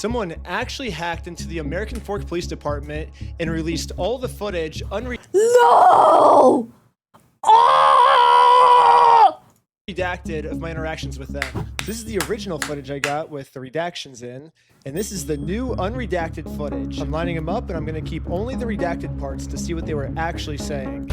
Someone actually hacked into the American Fork Police Department and released all the footage No! Oh! redacted of my interactions with them. This is the original footage I got with the redactions in, and this is the new unredacted footage. I'm lining them up, and I'm going to keep only the redacted parts to see what they were actually saying.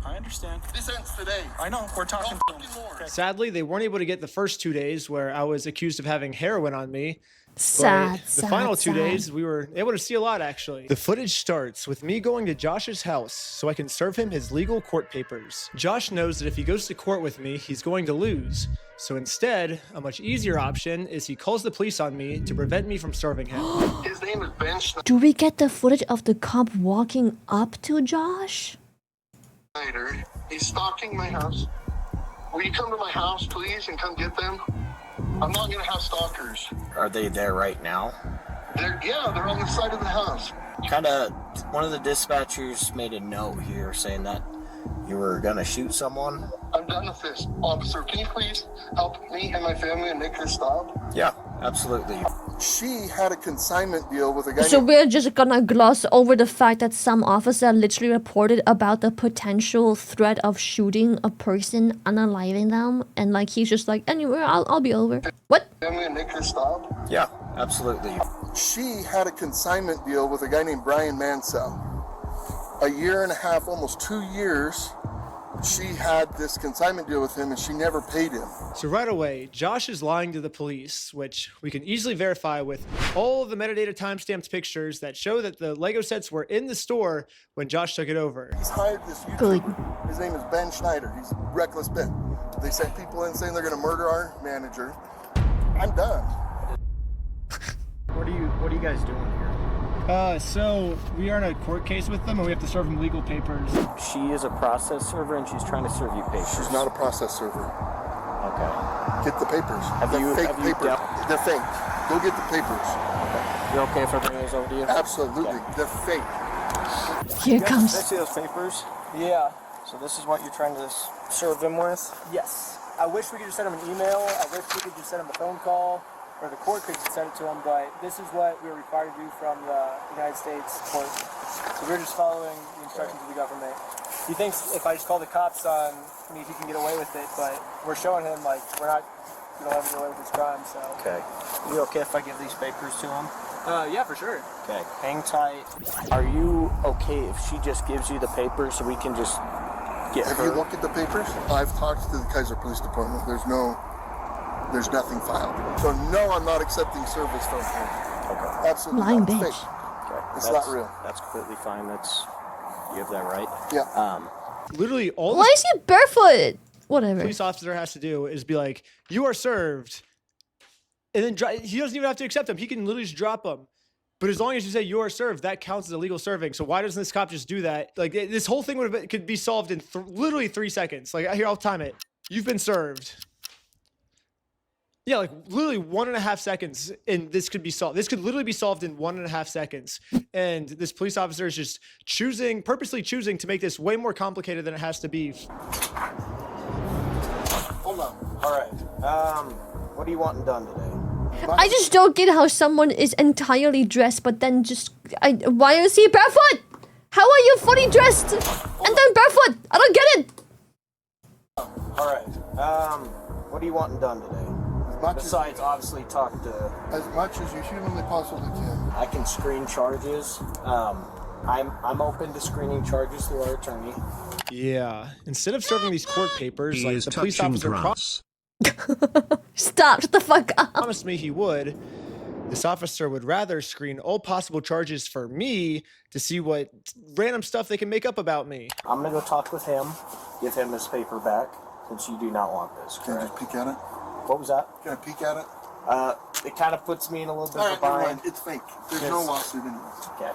I understand. This ends today. I know. We're talking to them. Okay. Sadly, they weren't able to get the first 2 days where I was accused of having heroin on me. Sad, But the final 2 days, we were able to see a lot, actually. The footage starts with me going to Josh's house so I can serve him his legal court papers. Josh knows that if he goes to court with me, he's going to lose. So instead, a much easier option is he calls the police on me to prevent me from serving him. His name is Ben Do we get the footage of the cop walking up to Josh? Schneider. He's stalking my house. Will you come to my house, please, and come get them? I'm not going to have stalkers. Are they there right now? They're on the side of the house. One of the dispatchers made a note here saying that you were gonna shoot someone. I'm done with this. Officer, can you please help me and my family and make this stop? Yeah, absolutely. She had a consignment deal with a guy So we're just gonna gloss over the fact that some officer literally reported about the potential threat of shooting a person, unaliving them, and like he's just like, anyway, I'll be over. What? family and make this stop. Yeah, absolutely. She had a consignment deal with a guy named Brian Mansell. A year and a half, almost 2 years, she had this consignment deal with him and she never paid him. So right away, Josh is lying to the police, which we can easily verify with all of the metadata timestamped pictures that show that the Lego sets were in the store when Josh took it over. He's hired this YouTuber. His name is Ben Schneider. He's Reckless Ben. They sent people in saying they're going to murder our manager. I'm done. What are you guys doing here? So we are in a court case with them and we have to serve them legal papers. She is a process server and she's trying to serve you papers. She's not a process server. Okay. Get the papers. Have They're you- fake have you papers. dealt- They're fake. Go get the papers. You okay if I bring those over to you? Absolutely. Okay. They're fake. Here Can I comes. see those papers? Yeah. So this is what you're trying to serve them with? Yes. I wish we could just send him an email. I wish we could just send him a phone call, or the court could just send it to him. But this is what we're required to do from the United States court. So we're just following the instructions of the government. He thinks if I just call the cops on me, he can get away with it. But we're showing him like we don't have to get away with this crime. So. Okay. You okay if I give these papers to him? Yeah, for sure. Okay. Hang tight. Are you okay if she just gives you the papers so we can just get Have her? you looked at the papers? I've talked to the Kaiser Police Department. There's nothing filed. So no, I'm not accepting service from him. Okay. Absolutely Lying not. It's bitch. fake. Okay. It's not real. That's completely fine. You have that right. Yeah. Literally all Why is he barefoot? the Whatever. police officer has to do is be like, you are served. And then he doesn't even have to accept them. He can literally just drop them. But as long as you say you are served, that counts as illegal serving. So why doesn't this cop just do that? Like this whole thing could be solved in literally 3 seconds. Like here, I'll time it. You've been served. Yeah, like literally 1.5 seconds, and this could be solved. This could literally be solved in 1.5 seconds. And this police officer is just purposely choosing to make this way more complicated than it has to be. Hold on. All right. What are you wanting done today? I just don't get how someone is entirely dressed, but then why is he barefoot? How are you fully dressed and then barefoot? I don't get it. All right. What are you wanting done today? Besides, obviously, talk to. As much as you humanly possibly can. I can screen charges. I'm open to screening charges through our attorney. Yeah. Instead of serving these court papers, like the police officer Stop, shut the fuck up. promised me he would, this officer would rather screen all possible charges for me to see what random stuff they can make up about me. I'm gonna go talk with him, give him his paper back, since you do not want this. Can I Correct? just peek at it? What was that? Can I peek at it? It kind of puts me in a little bit All of right, a never bind. mind. It's fake. There's no Yes. lawsuit anyway. Okay.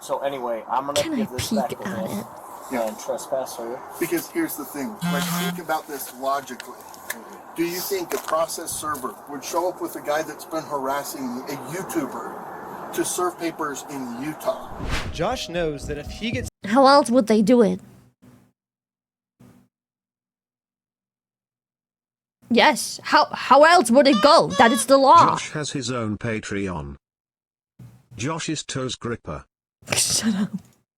So anyway, I'm gonna Can I give this peek back to at him it? Yeah. and trespass her. Because here's the thing. Like, think about this logically. Do you think a process server would show up with a guy that's been harassing a YouTuber to serve papers in Utah? Josh knows that if he gets How else would they do it? Yes. How else would it go? That is the law. Josh has his own Patreon. Josh is Toes Gripper. Shut up.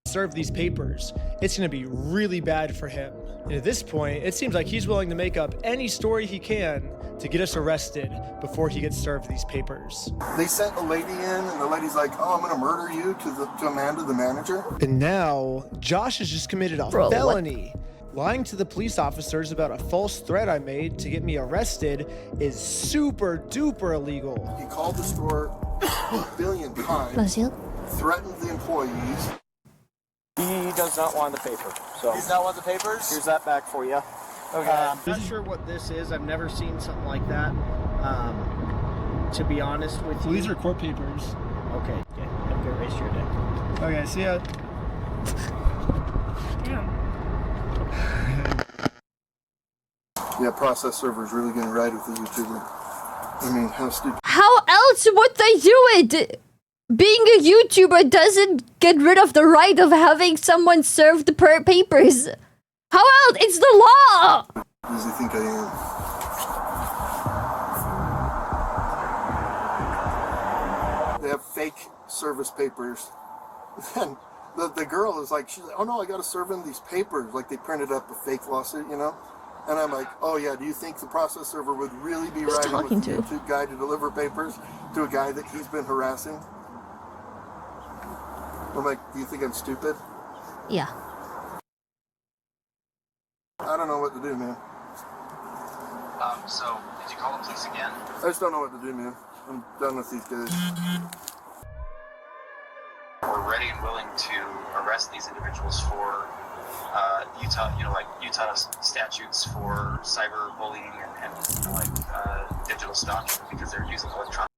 Serve these papers, it's going to be really bad for him. And at this point, it seems like he's willing to make up any story he can to get us arrested before he gets served these papers. They sent a lady in, and the lady's like, "Oh, I'm gonna murder you," to Amanda, the manager. And now, Josh has just committed a Bro, what? felony. Lying to the police officers about a false threat I made to get me arrested is super duper illegal. He called the store a billion times, Bless you. threatened the employees. He does not want the paper. So He's not want the papers? here's that back for you. Okay. Not sure what this is. I've never seen something like that. To be honest with you. These are court papers. Okay. Yeah. Have a good rest of your day. Okay, see ya. Yeah, process server's really gonna ride with the YouTuber. I mean, how stupid. How else would they do it? Being a YouTuber doesn't get rid of the right of having someone serve the papers. How else? It's the law! Does he think I am? They have fake service papers. And the girl is like, she's like, "Oh no, I gotta serve him these papers." Like they printed up a fake lawsuit, you know? And I'm like, "Oh yeah, do you think the process server would really be Who's riding talking with the to? YouTube guy to deliver papers to a guy that he's been harassing?" I'm like, "Do you think I'm stupid?" Yeah. I don't know what to do, man. So, did you call the police again? I just don't know what to do, man. I'm done with these guys. We're ready and willing to arrest these individuals for Utah statutes for cyberbullying and digital stalking because they're using electronic.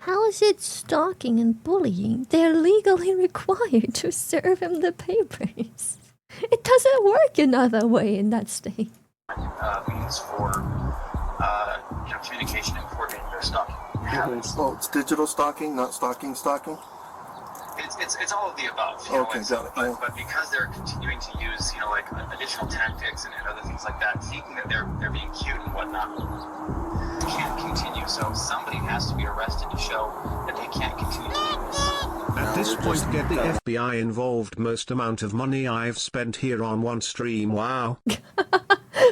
How is it stalking and bullying? They're legally required to serve him the papers. It doesn't work another way in that state. Means for communication and coordinating their stalking. Oh, it's digital stalking, not stalking. It's all of the above. Okay, got it. But because they're continuing to use additional tactics and other things like that, thinking that they're being cute and whatnot, can't continue. So somebody has to be arrested to show that they can't continue to do this. At this point, get the FBI involved. Most amount of money I've spent here on one stream. Wow.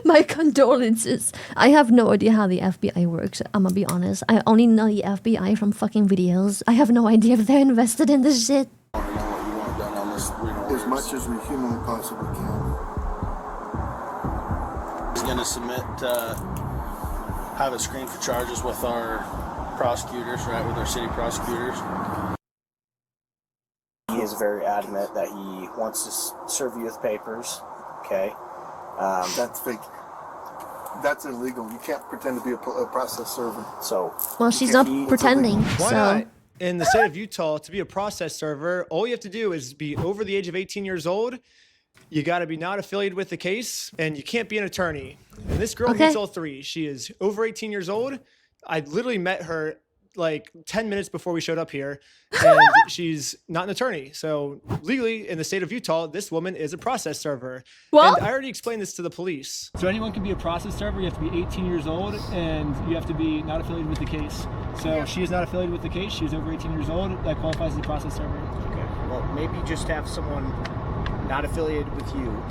My condolences. I have no idea how the FBI works. I'm gonna be honest. I only know the FBI from fucking videos. I have no idea if they're invested in this shit. As much as we humanly possibly can. He's gonna submit, have it screened for charges with our prosecutors, right? With our city prosecutors. He is very adamant that he wants to serve you with papers. Okay. That's fake. That's illegal. You can't pretend to be a process server. So. Well, she's not He- pretending, Why so... not? In the state of Utah, to be a process server, all you have to do is be over the age of 18 years old. You got to be not affiliated with the case, and you can't be an attorney. And this girl Okay. meets all three. She is over 18 years old. I literally met her like 10 minutes before we showed up here, and she's not an attorney. So legally, in the state of Utah, this woman is a process server. Well- And I already explained this to the police. So anyone can be a process server. You have to be 18 years old, and you have to be not affiliated with the case. So she is not affiliated with the case. She's over 18 years old. That qualifies as a process server. Okay. Well, maybe just have someone not affiliated with you.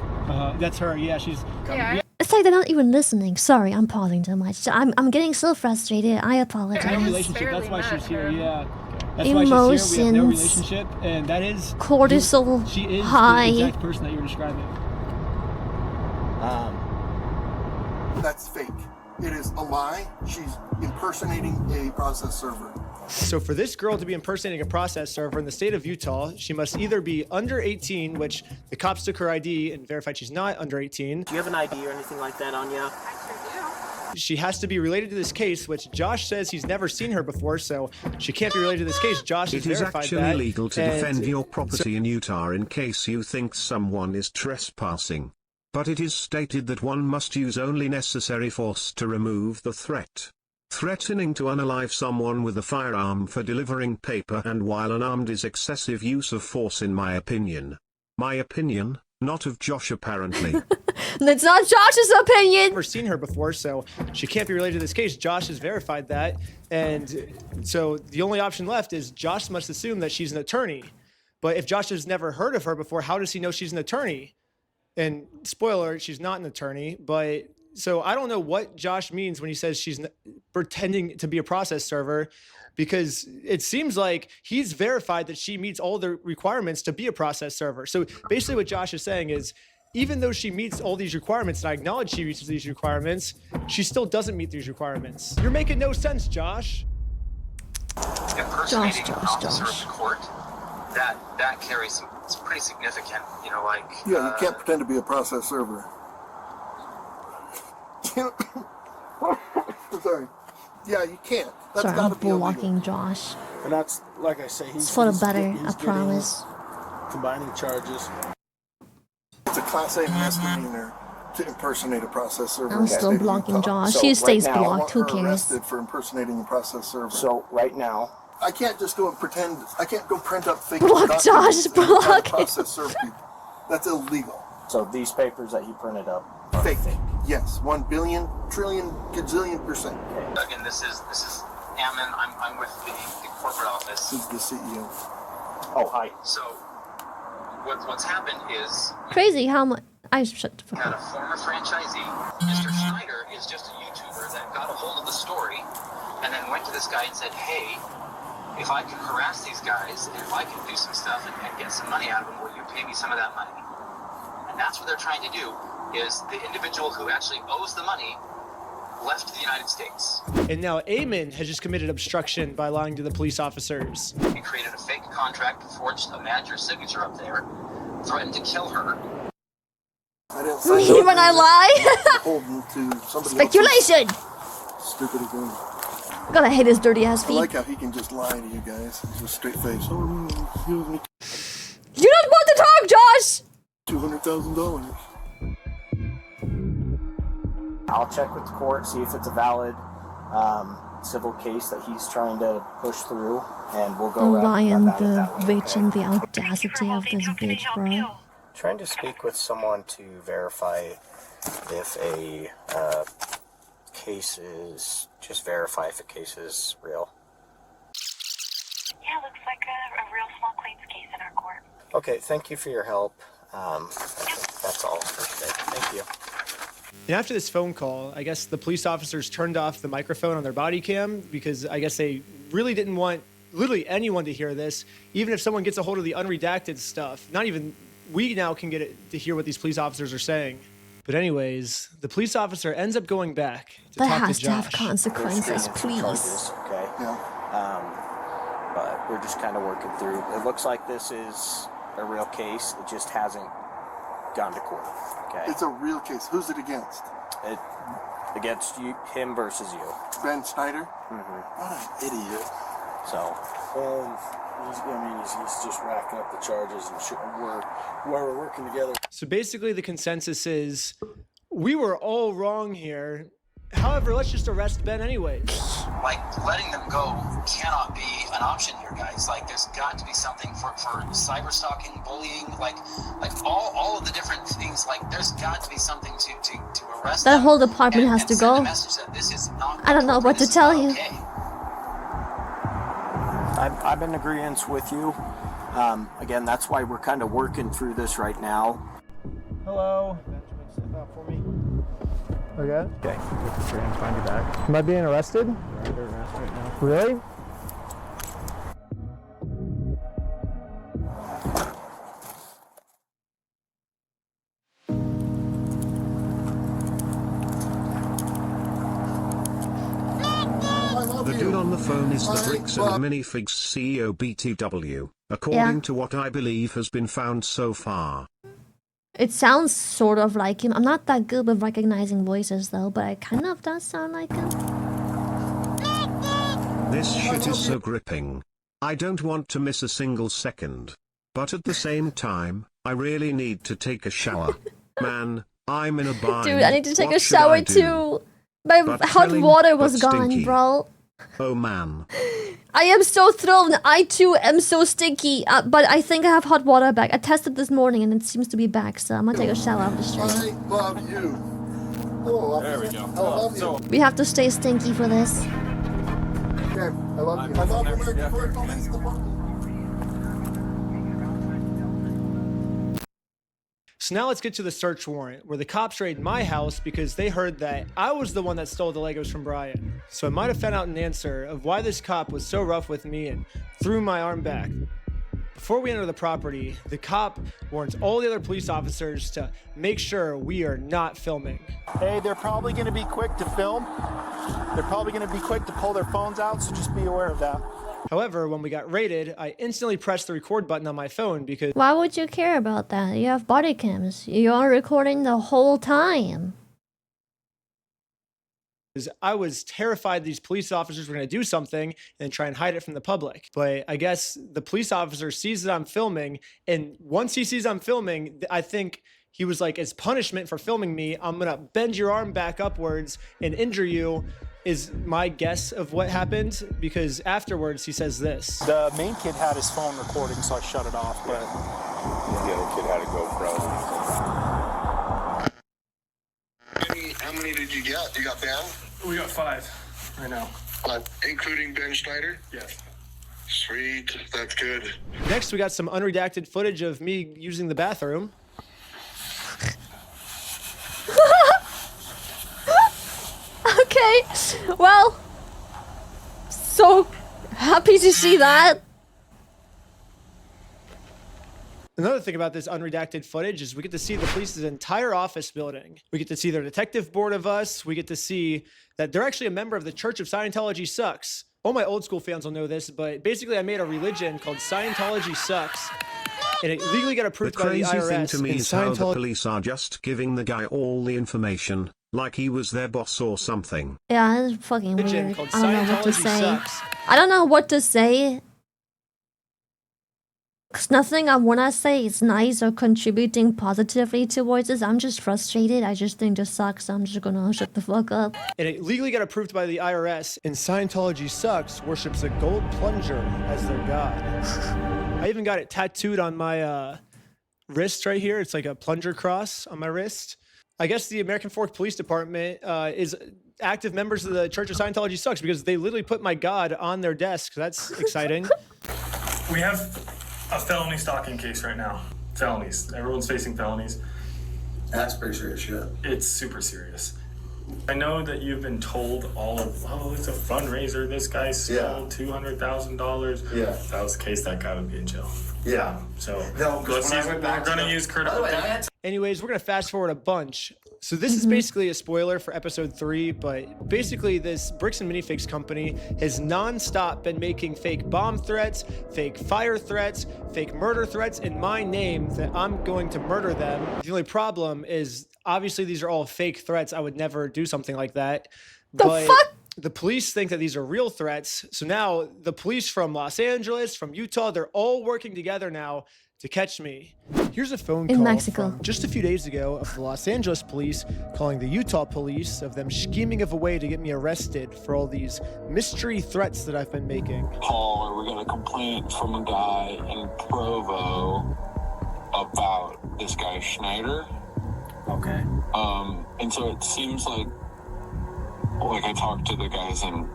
That's her. Yeah, she's. Yeah. It's like they're not even listening. Sorry, I'm pausing too much. I'm getting so frustrated. I No apologize. relationship. That's why she's here. Yeah. That's why she's here. We have no Emotions. relationship, and that is Cortisol She is high. the exact person that you're describing. That's fake. It is a lie. She's impersonating a process server. So for this girl to be impersonating a process server in the state of Utah, she must either be under 18, which the cops took her ID and verified she's not under 18. Do you have an ID or anything like that on you? She has to be related to this case, which Josh says he's never seen her before, so she can't be related to this case. Josh has It is verified actually that. legal to and defend your property in Utah in case you think someone is trespassing. But it is stated that one must use only necessary force to remove the threat. Threatening to unalive someone with a firearm for delivering paper and while unarmed is excessive use of force in my opinion. My opinion, Not of Josh apparently. That's not Josh's opinion. Never seen her before, so she can't be related to this case. Josh has verified that, and so the only option left is Josh must assume that she's an attorney. But if Josh has never heard of her before, how does he know she's an attorney? And spoiler alert, she's not an attorney. But so I don't know what Josh means when he says she's pretending to be a process server, because it seems like he's verified that she meets all the requirements to be a process server. So basically what Josh is saying is, even though she meets all these requirements, and I acknowledge she meets these requirements, she still doesn't meet these requirements. You're making no sense, Josh. Impersonating an officer of the court, that carries some, it's pretty significant, you know, like... Yeah, you can't pretend to be a process server. Sorry. Yeah, you can't. That's Sorry, gotta I'm be illegal. blocking Josh. And that's, like I say, It's for the better, I promise. Combining charges. It's a Class A misdemeanor to impersonate a process server. I'm still blocking Josh. So He right stays now, blocked. Who Her cares? arrested for impersonating a process server. So right now, I can't just go and pretend. I can't go print up fake Block documents Josh, and try to block him. process serve people. That's illegal. so these papers that he printed up are Fake. Yes, 1 billion, trillion, gazillion %. Again, this is Ammon. I'm with the corporate office. This is the CEO. Oh, hi. So what's happened is Crazy how much. I shut the you fuck had up. a former franchisee. Mr. Schneider is just a YouTuber that got a hold of the story and then went to this guy and said, hey, if I can harass these guys and if I can do some stuff and get some money out of them, will you pay me some of that money? And that's what they're trying to do, is the individual who actually owes the money left the United States. And now Eamon has just committed obstruction by lying to the police officers. He created a fake contract, forged a manager's signature up there, threatened to kill her. I didn't sign Me up when I for lie. holding to somebody Speculation. else's stupid agreement. Gotta hate his dirty ass I feet. like how he can just lie to you guys. He's a straight face. Oh, excuse me. You don't want to talk, Josh. $200,000. I'll check with the court, see if it's a valid civil case that he's trying to push through, and we'll go Lion, about it the that way, bitch, okay? and the audacity of this bitch, bro. Trying to speak with someone to verify if a case is, just verify if a case is real. Yeah, looks like a real small claims case in our court. Okay, thank you for your help. I think that's all for today. Thank you. And after this phone call, I guess the police officers turned off the microphone on their body cam because I guess they really didn't want literally anyone to hear this. Even if someone gets a hold of the unredacted stuff, not even we now can get it to hear what these police officers are saying. But anyways, the police officer ends up going back to That talk has to to have Josh. consequences, There's some please. charges, okay? Yeah. But we're just kind of working through. It looks like this is a real case. It just hasn't gone to court. Okay. It's a real case. Who's it against? It against you, him versus you. Ben Schneider? Mm-hmm. What an idiot. So He's just racking up the charges, and we're working together. So basically the consensus is we were all wrong here. However, let's just arrest Ben anyways. Like, letting them go cannot be an option here, guys. Like, there's got to be something for cyber stalking, bullying, like all of the different things. Like, there's got to be something to arrest That them whole department and has to send a go. message that this is not I don't know what to this is tell not you. okay. I'm in agreement with you. Again, that's why we're kind of working through this right now. Hello. Okay. Okay. Find you back. Am I being arrested? You're under arrest right now. Really? The dude on the phone is the Bricks and Minifigs CEO BTW, according to what I believe has been found so far. It sounds sort of like him. I'm not that good with recognizing voices though, but it kind of does sound like him. This shit is so gripping. I don't want to miss a single second. But at the same time, I really need to take a shower. Man, I'm in a bind. Dude, I need to take What a should I shower do? too. My But hot smelling, water was but gone, stinky. bro. Oh man. I am so thrilled. I too am so stinky. But I think I have hot water back. I tested this morning and it seems to be back. So I'm gonna take a shower after the stream. I love you. Oh, There we go. I love you. We have to stay stinky for this. Okay, I love you. I love American Police Department. So now let's get to the search warrant, where the cops raid my house because they heard that I was the one that stole the Legos from Brian. So I might have found out an answer of why this cop was so rough with me and threw my arm back. Before we enter the property, the cop warns all the other police officers to make sure we are not filming. Hey, they're probably going to be quick to film. They're probably going to be quick to pull their phones out, so just be aware of that. However, when we got raided, I instantly pressed the record button on my phone because Why would you care about that? You have body cams. You are recording the whole time. I was terrified these police officers were going to do something and try and hide it from the public. But I guess the police officer sees that I'm filming, and once he sees I'm filming, I think he was like, as punishment for filming me, I'm going to bend your arm back upwards and injure you, is my guess of what happened, because afterwards he says this. The main kid had his phone recording, so I shut it off, but... The other kid had a GoPro. How many did you get? You got banned? We got 5 right now. Including Ben Schneider? Yes. Sweet, that's good. Next, we got some unredacted footage of me using the bathroom. Okay, well, so happy to see that. Another thing about this unredacted footage is we get to see the police's entire office building. We get to see their detective board of us. We get to see that they're actually a member of the Church of Scientology Sucks. All my old school fans will know this, but basically I made a religion called Scientology Sucks. And it legally got approved by the IRS. The crazy thing to me is how the Scientology... police are just giving the guy all the information, like he was their boss or something. Yeah, it's fucking religion weird. called I don't know what to Scientology say. Sucks. I don't know what to say. Cause nothing I wanna say is nice or contributing positively towards this. I'm just frustrated. I just think this sucks. I'm just gonna shut the fuck up. And it legally got approved by the IRS, and Scientology Sucks worships a gold plunger as their god. I even got it tattooed on my wrist right here. It's like a plunger cross on my wrist. I guess the American Fork Police Department is active members of the Church of Scientology Sucks because they literally put my god on their desk. That's exciting. We have a felony stalking case right now. Felonies. Everyone's facing felonies. That's pretty serious shit. It's super serious. I know that you've been told all of, oh, it's a fundraiser. This guy stole $200,000. Yeah. If that was the case, that guy would be in jail. Yeah. So No, we're going to use critical. Anyways, we're going to fast forward a bunch. So this is basically a spoiler for episode 3, but basically this Bricks and Minifigs company has non-stop been making fake bomb threats, fake fire threats, fake murder threats in my name that I'm going to murder them. The only problem is obviously these are all fake threats. I would never do something like that. The fuck? The police think that these are real threats. So now the police from Los Angeles, from Utah, they're all working together now to catch me. Here's a phone In call Mexico. from just a few days ago of the Los Angeles police calling the Utah police of them scheming of a way to get me arrested for all these mystery threats that I've been making. Paul, we got a complaint from a guy in Provo about this guy Schneider. Okay. And so it seems like I talked to the guys in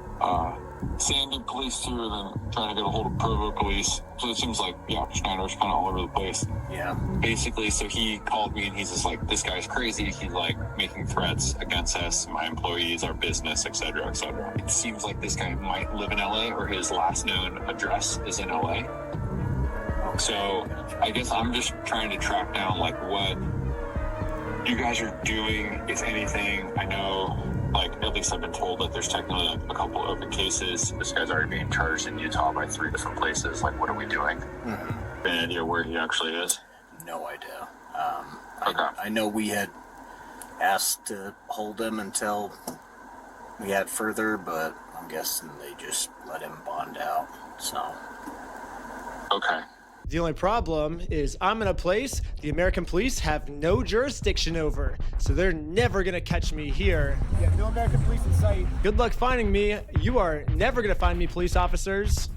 Sandy police too, and then trying to get a hold of Provo police. So it seems like, yeah, Schneider's kind of all over the place. Yeah. Basically, so he called me and he's just like, this guy's crazy. He's like making threats against us, my employees, our business, etc., etc. It seems like this guy might live in LA, or his last known address is in LA. Okay. So I guess I'm just trying to track down like what you guys are doing, if anything. I know, like, at least I've been told that there's technically like a couple open cases. This guy's already being charged in Utah by 3 different places. Like, what are we doing? Mm-hmm. Any idea where he actually is? No idea. Okay. I know we had asked to hold him until we had further, but I'm guessing they just let him bond out. So. Okay. The only problem is I'm in a place the American police have no jurisdiction over, so they're never gonna catch me here. Yeah, no American police in sight. Good luck finding me. You are never gonna find me, police officers.